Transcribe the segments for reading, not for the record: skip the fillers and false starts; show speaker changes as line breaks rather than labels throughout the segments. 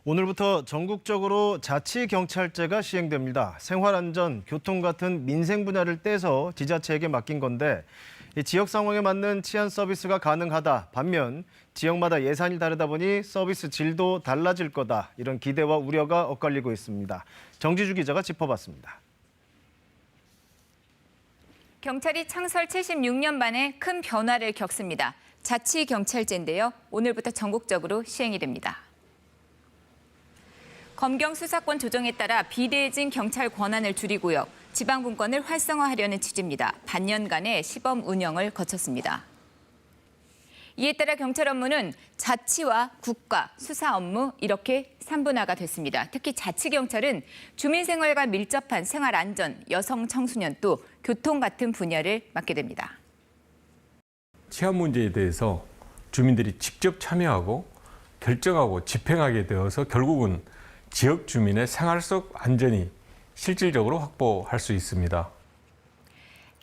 오늘부터 전국적으로 자치경찰제가 시행됩니다. 생활안전, 교통 같은 민생 분야를 떼서 지자체에게 맡긴 건데 이 지역 상황에 맞는 치안 서비스가 가능하다. 반면 지역마다 예산이 다르다 보니 서비스 질도 달라질 거다. 이런 기대와 우려가 엇갈리고 있습니다. 정지주 기자가 짚어봤습니다.
경찰이 창설 76년 만에 큰 변화를 겪습니다. 자치경찰제인데요. 오늘부터 전국적으로 시행이 됩니다. 검경 수사권 조정에 따라 비대해진 경찰 권한을 줄이고요. 지방분권을 활성화하려는 취지입니다. 반년간의 시범 운영을 거쳤습니다. 이에 따라 경찰 업무는 자치와 국가, 수사 업무 이렇게 3분화가 됐습니다. 특히 자치경찰은 주민생활과 밀접한 생활안전, 여성, 청소년 또 교통 같은 분야를 맡게 됩니다.
치안 문제에 대해서 주민들이 직접 참여하고 결정하고 집행하게 되어서 결국은 지역 주민의 생활 속 안전이 실질적으로 확보할 수 있습니다.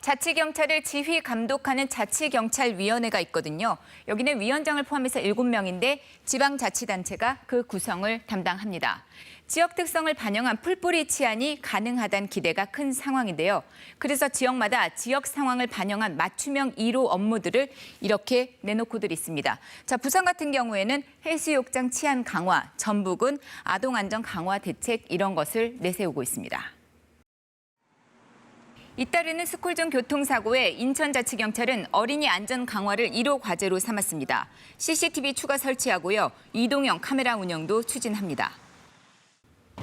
자치경찰을 지휘 감독하는 자치경찰위원회가 있거든요. 여기는 위원장을 포함해서 7명인데 지방자치단체가 그 구성을 담당합니다. 지역 특성을 반영한 풀뿌리 치안이 가능하다는 기대가 큰 상황인데요. 그래서 지역마다 지역 상황을 반영한 맞춤형 1호 업무들을 이렇게 내놓고들 있습니다. 자, 부산 같은 경우에는 해수욕장 치안 강화, 전북은 아동안전 강화 대책 이런 것을 내세우고 있습니다. 잇따르는 스쿨존 교통사고에 인천자치경찰은 어린이 안전 강화를 1호 과제로 삼았습니다. CCTV 추가 설치하고요. 이동형 카메라 운영도 추진합니다.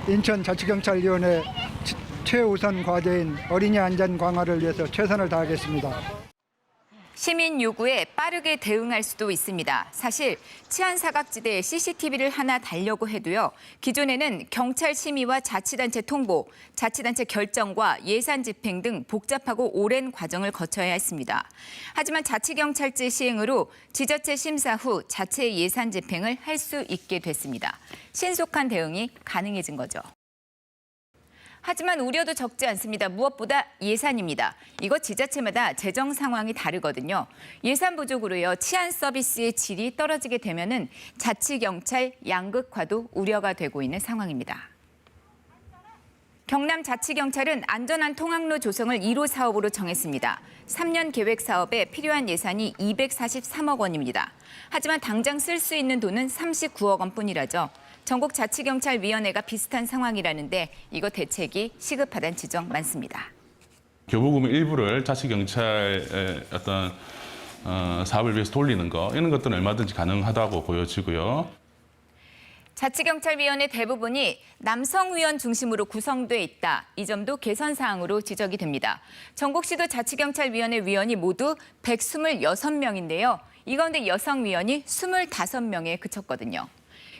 인천자치경찰위원회 최우선 과제인 어린이 안전 강화를 위해서 최선을 다하겠습니다.
시민 요구에 빠르게 대응할 수도 있습니다. 사실 치안 사각지대에 CCTV를 하나 달려고 해도요. 기존에는 경찰 심의와 자치단체 통보, 자치단체 결정과 예산 집행 등 복잡하고 오랜 과정을 거쳐야 했습니다. 하지만 자치경찰제 시행으로 지자체 심사 후 자체 예산 집행을 할 수 있게 됐습니다. 신속한 대응이 가능해진 거죠. 하지만 우려도 적지 않습니다. 무엇보다 예산입니다. 이거 지자체마다 재정 상황이 다르거든요. 예산 부족으로요. 치안 서비스의 질이 떨어지게 되면은 자치경찰 양극화도 우려가 되고 있는 상황입니다. 경남자치경찰은 안전한 통학로 조성을 1호 사업으로 정했습니다. 3년 계획 사업에 필요한 예산이 243억 원입니다. 하지만 당장 쓸 수 있는 돈은 39억 원뿐이라죠. 전국자치경찰위원회가 비슷한 상황이라는데 이거 대책이 시급하다는 지적 많습니다.
교부금 일부를 자치경찰의 어떤 사업을 위해서 돌리는 거 이런 것들은 얼마든지 가능하다고 보여지고요.
자치경찰위원회 대부분이 남성위원 중심으로 구성돼 있다. 이 점도 개선 사항으로 지적이 됩니다. 전국시도 자치경찰위원회 위원이 모두 126명인데요. 이 가운데 여성위원이 25명에 그쳤거든요.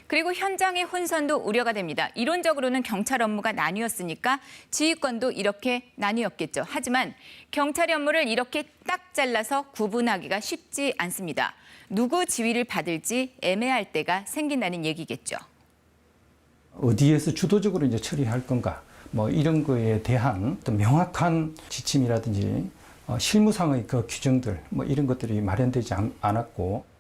그리고 현장의 혼선도 우려가 됩니다. 이론적으로는 경찰 업무가 나뉘었으니까 지휘권도 이렇게 나뉘었겠죠. 하지만 경찰 업무를 이렇게 딱 잘라서 구분하기가 쉽지 않습니다. 누구 지휘를 받을지 애매할 때가 생긴다는 얘기겠죠.
어디에서 주도적으로 이제 처리할 건가, 뭐 이런 거에 대한 또 명확한 지침이라든지 실무상의 그 규정들, 뭐 이런 것들이 마련되지 않았고.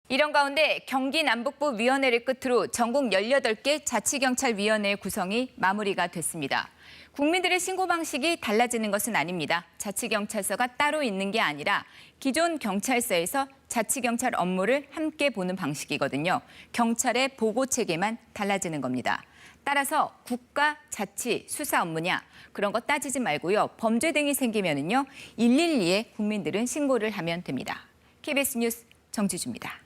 이런 가운데 경기 남북부 위원회를 끝으로 전국 18개 자치경찰위원회 구성이 마무리가 됐습니다. 국민들의 신고 방식이 달라지는 것은 아닙니다. 자치경찰서가 따로 있는 게 아니라 기존 경찰서에서 자치경찰 업무를 함께 보는 방식이거든요. 경찰의 보고 체계만 달라지는 겁니다. 따라서 국가, 자치, 수사 업무냐 그런 거 따지지 말고요. 범죄 등이 생기면은요 112에 국민들은 신고를 하면 됩니다. KBS 뉴스 정지주입니다.